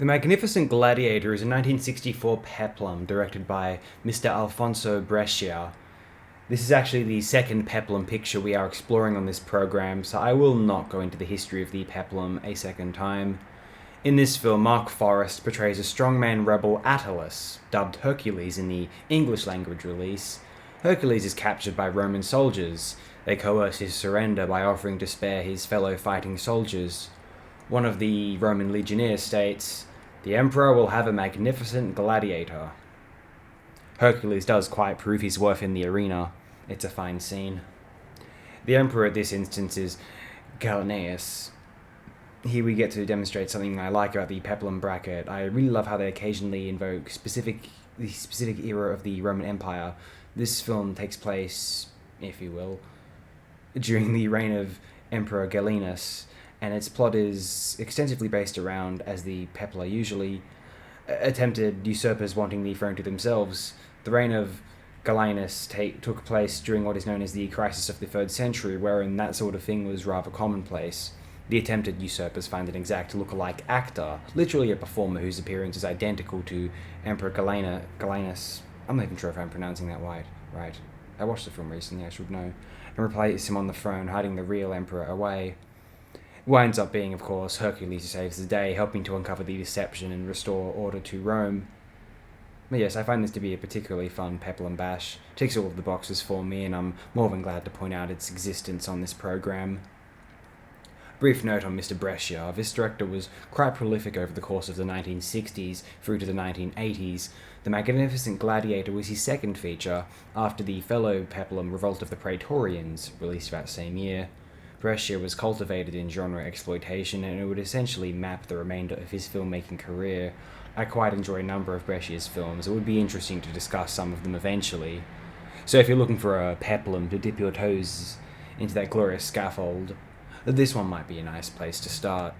The Magnificent Gladiator is a 1964 peplum directed by Mr. Alfonso Brescia. This is actually the second peplum picture we are exploring on this program, so I will not go into the history of the peplum a second time. In this film, Mark Forrest portrays a strongman rebel Attalus, dubbed Hercules in the English language release. Hercules is captured by Roman soldiers. They coerce his surrender by offering to spare his fellow fighting soldiers. One of the Roman legionnaires states, "The Emperor will have a magnificent gladiator." Hercules does quite prove his worth in the arena. It's a fine scene. The Emperor at this instance is Gallienus. Here we get to demonstrate something I like about the peplum bracket. I really love how they occasionally invoke the specific era of the Roman Empire. This film takes place, if you will, during the reign of Emperor Gallienus, and its plot is extensively based around, as the pepla usually, attempted usurpers wanting the throne to themselves. The reign of Gallienus took place during what is known as the crisis of the 3rd century, wherein that sort of thing was rather commonplace. The attempted usurpers find an exact look-alike actor, literally a performer whose appearance is identical to Emperor Gallienus. I'm not even sure if I'm pronouncing that right. I watched the film recently, I should know. And replace him on the throne, hiding the real emperor away. It winds up being, of course, Hercules who saves the day, helping to uncover the deception and restore order to Rome. But yes, I find this to be a particularly fun peplum bash. It ticks all of the boxes for me, and I'm more than glad to point out its existence on this program. Brief note on Mr. Brescia. This director was quite prolific over the course of the 1960s through to the 1980s. The Magnificent Gladiator was his second feature, after the fellow peplum Revolt of the Praetorians, released that same year. Brescia was cultivated in genre exploitation, and it would essentially map the remainder of his filmmaking career. I quite enjoy a number of Brescia's films. It would be interesting to discuss some of them eventually. So if you're looking for a peplum to dip your toes into that glorious scaffold, this one might be a nice place to start.